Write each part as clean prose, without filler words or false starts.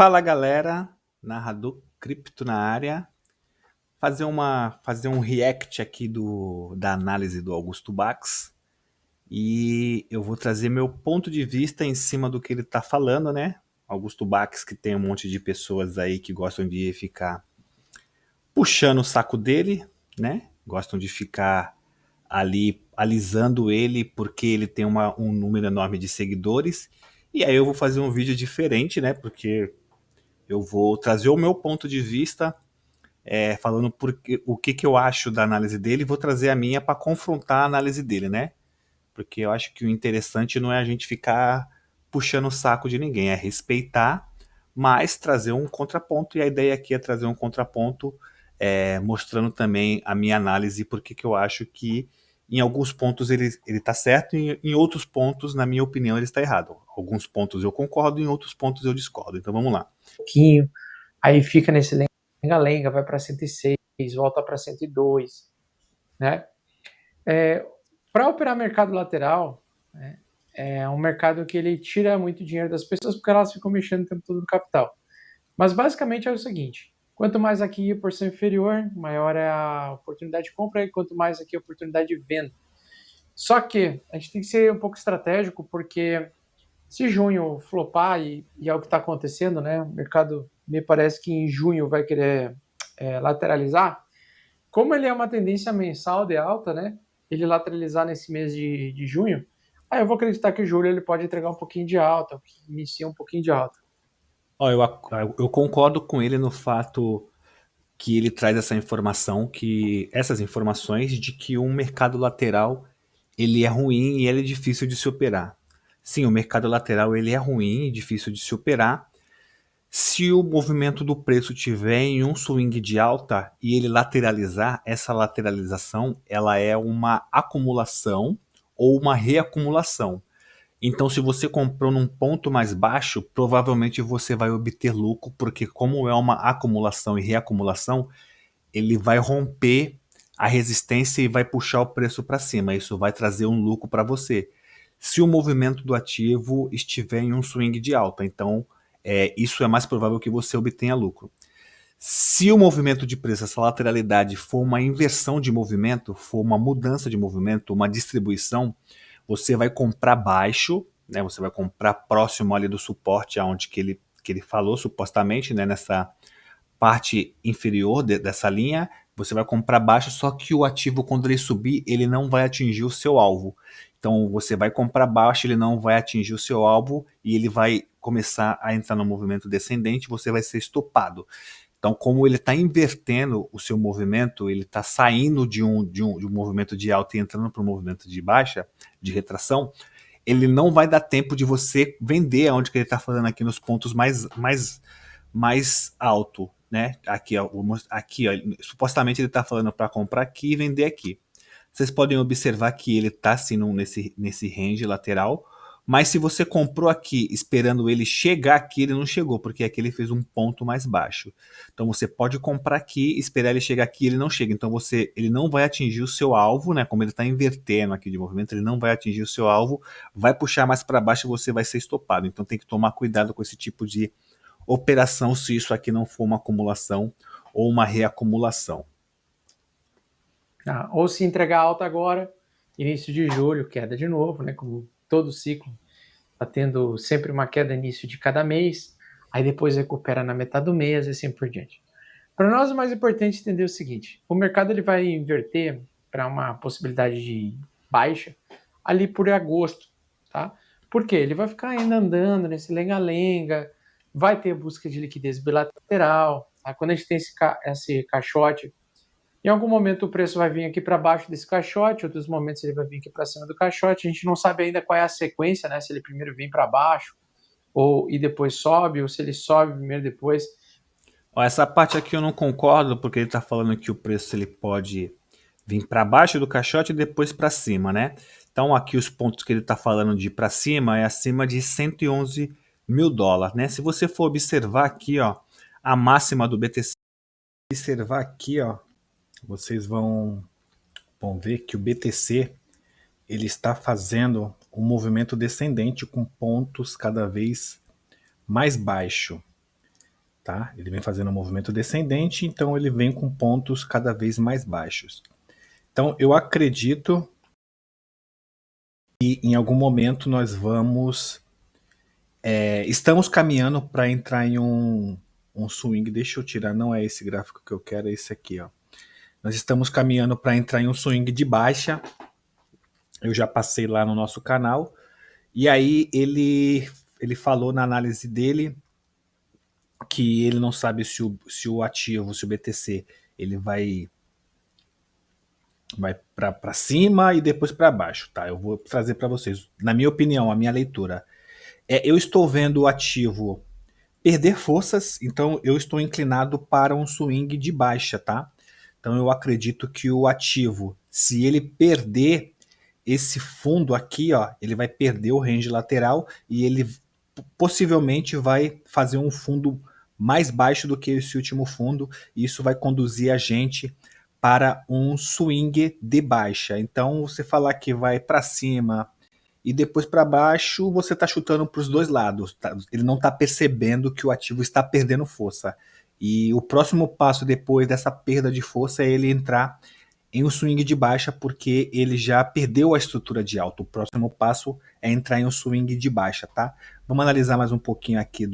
Fala galera, narrador cripto na área, fazer um react aqui da análise do Augusto Bax e eu vou trazer meu ponto de vista em cima do que ele está falando, né? Augusto Bax, que tem um monte de pessoas aí que gostam de ficar puxando o saco dele, né? Gostam de ficar ali alisando ele porque ele tem um número enorme de seguidores. E aí eu vou fazer um vídeo diferente, né? Porque eu vou trazer o meu ponto de vista, falando o que eu acho da análise dele, e vou trazer a minha para confrontar a análise dele, né? Porque eu acho que o interessante não é a gente ficar puxando o saco de ninguém, é respeitar, mas trazer um contraponto, e a ideia aqui é trazer um contraponto, mostrando também a minha análise, porque que eu acho que em alguns pontos ele está certo, e em outros pontos, na minha opinião, ele está errado. Alguns pontos eu concordo, em outros pontos eu discordo. Então vamos lá. Pouquinho, aí fica nesse lenga-lenga, vai para 106, volta para 102, né? Para operar mercado lateral, né, é um mercado que ele tira muito dinheiro das pessoas porque elas ficam mexendo o tempo todo no capital. Mas basicamente é o seguinte: quanto mais aqui a porção inferior, maior é a oportunidade de compra, e quanto mais aqui a oportunidade de venda. Só que a gente tem que ser um pouco estratégico, porque se junho flopar, e é o que está acontecendo, né? O mercado me parece que em junho vai querer lateralizar. Como ele é uma tendência mensal de alta, né? Ele lateralizar nesse mês de junho, aí eu vou acreditar que julho ele pode entregar um pouquinho de alta, que inicia um pouquinho de alta. Ó, eu concordo com ele no fato que ele traz essa informação, que essas informações de que um mercado lateral ele é ruim e ele é difícil de se operar. Sim, o mercado lateral ele é ruim e difícil de se operar. Se o movimento do preço tiver em um swing de alta e ele lateralizar, essa lateralização ela é uma acumulação ou uma reacumulação. Então, se você comprou num ponto mais baixo, provavelmente você vai obter lucro, porque como é uma acumulação e reacumulação, ele vai romper a resistência e vai puxar o preço para cima. Isso vai trazer um lucro para você. Se o movimento do ativo estiver em um swing de alta, então isso é mais provável que você obtenha lucro. Se o movimento de preço, essa lateralidade, for uma inversão de movimento, for uma mudança de movimento, uma distribuição, você vai comprar baixo, né? Você vai comprar próximo ali do suporte aonde que ele falou, supostamente, né? Nessa parte inferior dessa linha, você vai comprar baixo, só que o ativo, quando ele subir, ele não vai atingir o seu alvo. Então você vai comprar baixo, ele não vai atingir o seu alvo e ele vai começar a entrar no movimento descendente, você vai ser estopado. Então, como ele está invertendo o seu movimento, ele está saindo de um movimento de alta e entrando para um movimento de baixa, de retração, ele não vai dar tempo de você vender aonde que ele está falando aqui nos pontos mais alto, né? Aqui, ó, aqui, ó, supostamente ele está falando para comprar aqui e vender aqui. Vocês podem observar que ele está assim nesse range lateral, mas se você comprou aqui esperando ele chegar aqui, ele não chegou, porque aqui ele fez um ponto mais baixo. Então você pode comprar aqui, esperar ele chegar aqui, ele não chega. Então ele não vai atingir o seu alvo, né? Como ele está invertendo aqui de movimento, ele não vai atingir o seu alvo, vai puxar mais para baixo e você vai ser estopado. Então tem que tomar cuidado com esse tipo de operação se isso aqui não for uma acumulação ou uma reacumulação. Ou se entregar alta agora, início de julho, queda de novo, né? Como todo ciclo, está tendo sempre uma queda início de cada mês, aí depois recupera na metade do mês e assim por diante. Para nós, o mais importante é entender o seguinte: o mercado ele vai inverter para uma possibilidade de baixa ali por agosto, tá? Por quê? Ele vai ficar ainda andando nesse lenga-lenga, vai ter busca de liquidez bilateral, tá? Quando a gente tem esse caixote, em algum momento o preço vai vir aqui para baixo desse caixote, outros momentos ele vai vir aqui para cima do caixote. A gente não sabe ainda qual é a sequência, né? Se ele primeiro vem para baixo e depois sobe, ou se ele sobe primeiro depois. Ó, essa parte aqui eu não concordo, porque ele está falando que o preço ele pode vir para baixo do caixote e depois para cima, né? Então aqui os pontos que ele está falando de para cima é acima de 111 mil dólares, né? Se você for observar aqui, ó, a máxima do BTC, observar aqui, ó, vocês vão ver que o BTC ele está fazendo um movimento descendente com pontos cada vez mais baixo. tá? Ele vem fazendo um movimento descendente, então ele vem com pontos cada vez mais baixos. Então eu acredito que em algum momento nós vamos... estamos caminhando para entrar em um swing. Deixa eu tirar, não é esse gráfico que eu quero, é esse aqui, ó. Nós estamos caminhando para entrar em um swing de baixa. Eu já passei lá no nosso canal. E aí ele falou na análise dele que ele não sabe se o ativo, se o BTC, ele vai para cima e depois para baixo, tá? Eu vou trazer para vocês, na minha opinião, a minha leitura. Eu estou vendo o ativo perder forças, então eu estou inclinado para um swing de baixa, tá? Então eu acredito que o ativo, se ele perder esse fundo aqui, ó, ele vai perder o range lateral e ele possivelmente vai fazer um fundo mais baixo do que esse último fundo, e isso vai conduzir a gente para um swing de baixa. Então, você falar que vai para cima e depois para baixo, você está chutando para os dois lados. Tá? Ele não está percebendo que o ativo está perdendo força. E o próximo passo depois dessa perda de força é ele entrar em um swing de baixa, porque ele já perdeu a estrutura de alta. O próximo passo é entrar em um swing de baixa, tá? Vamos analisar mais um pouquinho aqui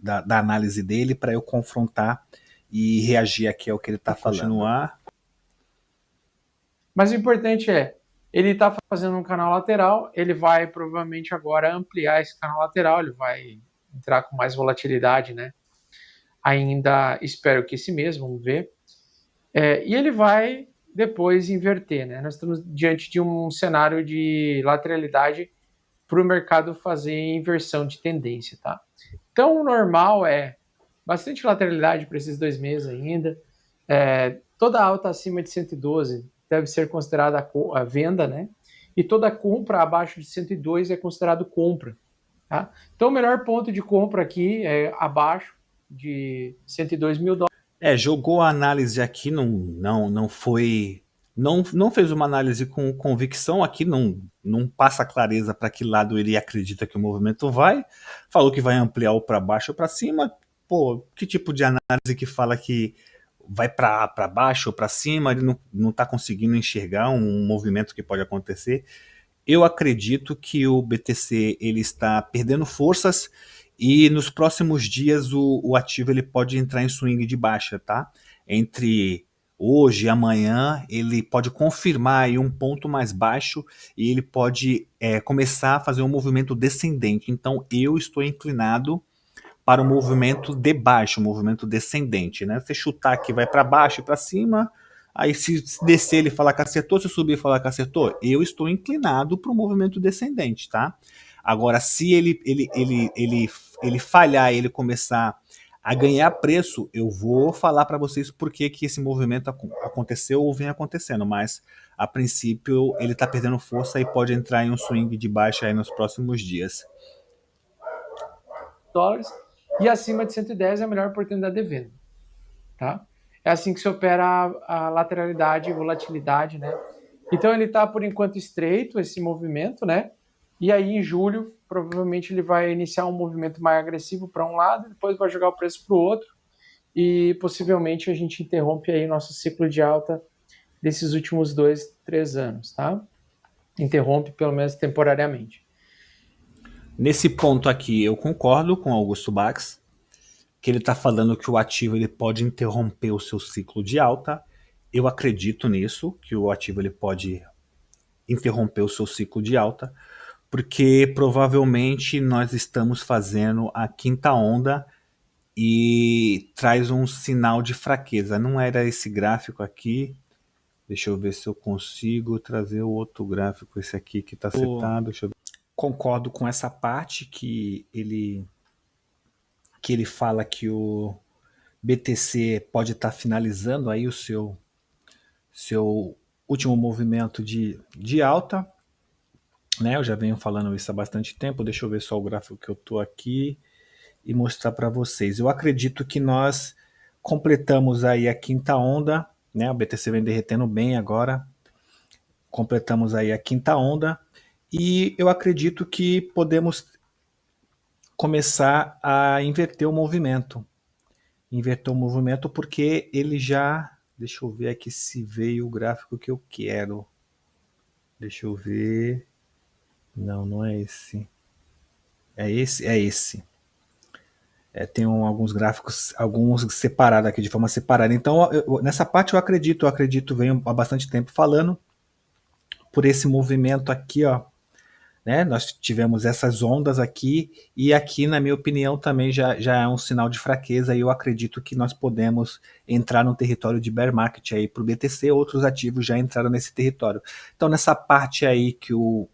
da análise dele para eu confrontar e reagir aqui ao que ele está falando. Continuar. Mas o importante é, ele está fazendo um canal lateral, ele vai provavelmente agora ampliar esse canal lateral, ele vai entrar com mais volatilidade, né? Ainda espero que esse mês, vamos ver. E ele vai depois inverter, né? Nós estamos diante de um cenário de lateralidade para o mercado fazer inversão de tendência, tá? Então, o normal é bastante lateralidade para esses 2 meses ainda. Toda alta acima de 112 deve ser considerada a venda, né? E toda compra abaixo de 102 é considerado compra, tá? Então, o melhor ponto de compra aqui é abaixo de 102 mil dólares. Jogou a análise aqui, não foi... Não fez uma análise com convicção aqui, não passa clareza para que lado ele acredita que o movimento vai. Falou que vai ampliar ou para baixo ou para cima. Pô, que tipo de análise que fala que vai para baixo ou para cima? Ele não está conseguindo enxergar um movimento que pode acontecer. Eu acredito que o BTC ele está perdendo forças e nos próximos dias o ativo ele pode entrar em swing de baixa, tá? Entre hoje e amanhã ele pode confirmar aí um ponto mais baixo e ele pode começar a fazer um movimento descendente. Então eu estou inclinado para o movimento de baixo, um movimento descendente, né? Você chutar aqui vai para baixo e para cima, aí se descer ele falar que acertou, se subir falar que acertou, eu estou inclinado para o movimento descendente, tá? Agora, se ele falhar e ele começar a ganhar preço, eu vou falar para vocês por que esse movimento aconteceu ou vem acontecendo, mas a princípio ele está perdendo força e pode entrar em um swing de baixa aí nos próximos dias. E acima de 110 é a melhor oportunidade de venda, tá? É assim que se opera a lateralidade e volatilidade, né? Então ele está por enquanto estreito esse movimento, né? E aí em julho provavelmente ele vai iniciar um movimento mais agressivo para um lado, depois vai jogar o preço para o outro e possivelmente a gente interrompe aí nosso ciclo de alta desses últimos 2, 3 anos, tá? Interrompe pelo menos temporariamente. Nesse ponto aqui eu concordo com Augusto Bax, que ele está falando que o ativo ele pode interromper o seu ciclo de alta. Eu acredito nisso, que o ativo ele pode interromper o seu ciclo de alta, porque provavelmente nós estamos fazendo a quinta onda e traz um sinal de fraqueza. Não era esse gráfico aqui. Deixa eu ver se eu consigo trazer o outro gráfico, esse aqui que está setado. Deixa eu ver. Concordo com essa parte que ele fala que o BTC pode estar finalizando aí o seu último movimento de alta, né? Eu já venho falando isso há bastante tempo. Deixa eu ver só o gráfico que eu tô aqui e mostrar para vocês. Eu acredito que nós completamos aí a quinta onda, né? O BTC vem derretendo bem agora. Completamos aí a quinta onda e eu acredito que podemos começar a inverter o movimento. inverter o movimento porque ele já... Deixa eu ver aqui se veio o gráfico que eu quero. Deixa eu ver. Não, não é esse. É esse? É esse. Tem alguns gráficos, alguns separados aqui, de forma separada. Então, nessa parte eu acredito, venho há bastante tempo falando, por esse movimento aqui, ó, né? Nós tivemos essas ondas aqui, e aqui, na minha opinião, também já é um sinal de fraqueza, e eu acredito que nós podemos entrar no território de bear market aí para o BTC, outros ativos já entraram nesse território. Então, nessa parte aí que o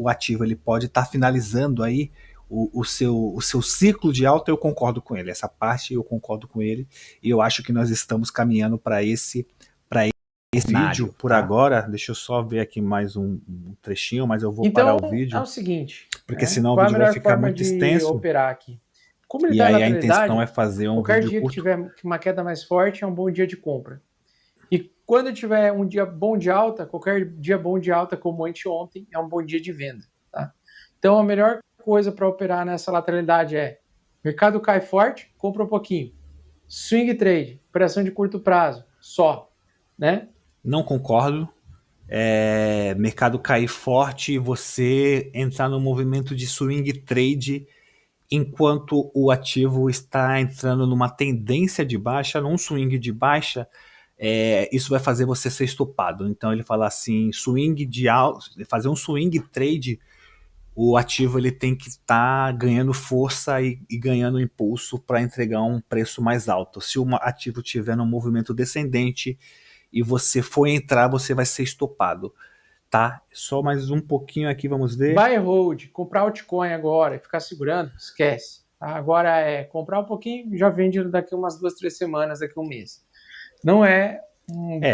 ativo ele pode estar finalizando aí o seu ciclo de alta, eu concordo com ele. Essa parte eu concordo com ele, e eu acho que nós estamos caminhando para esse vídeo por tá? agora. Deixa eu só ver aqui mais um trechinho, mas eu vou parar Então, o é vídeo, o seguinte, porque né? senão o Qual é a vídeo vai melhor ficar forma muito de extenso, operar aqui? Como ele e está em aí a intenção lateralidade, é fazer um qualquer vídeo dia que curto. tiver uma queda mais forte é um bom dia de compra. E quando tiver um dia bom de alta, qualquer dia bom de alta, como anteontem, é um bom dia de venda. Tá? Então, a melhor coisa para operar nessa lateralidade é: mercado cai forte, compra um pouquinho. Swing trade, operação de curto prazo, só. Né? Não concordo. Mercado cair forte e você entrar no movimento de swing trade enquanto o ativo está entrando numa tendência de baixa, num swing de baixa, isso vai fazer você ser estopado. Então ele fala assim, swing de alto, fazer um swing trade, o ativo ele tem que estar ganhando força e ganhando impulso para entregar um preço mais alto. Se o ativo tiver num movimento descendente e você for entrar, você vai ser estopado. Tá? Só mais um pouquinho aqui, vamos ver. Buy and hold, comprar altcoin agora e ficar segurando, esquece. Tá? Agora é comprar um pouquinho, já vende daqui umas 2, 3 semanas, daqui um mês. Não é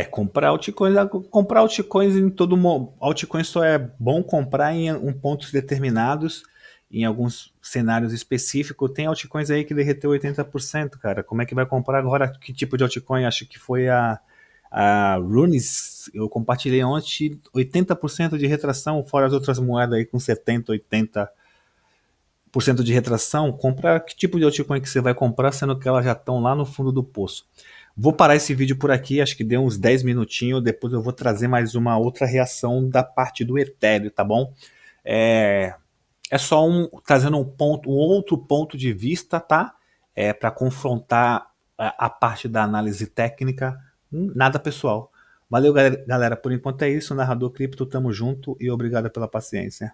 Comprar altcoins em todo mundo. Altcoins só é bom comprar em pontos determinados, em alguns cenários específicos. Tem altcoins aí que derreteu 80%, cara. Como é que vai comprar agora? Que tipo de altcoin? Acho que foi a Runes. Eu compartilhei ontem 80% de retração, fora as outras moedas aí com 70, 80% de retração. Compra que tipo de altcoin que você vai comprar, sendo que elas já estão lá no fundo do poço. Vou parar esse vídeo por aqui, acho que deu uns 10 minutinhos, depois eu vou trazer mais uma outra reação da parte do Ethereum, tá bom? É só trazendo um outro ponto de vista, tá? Para confrontar a parte da análise técnica, nada pessoal. Valeu, galera, por enquanto é isso, Narrador Cripto, tamo junto e obrigado pela paciência.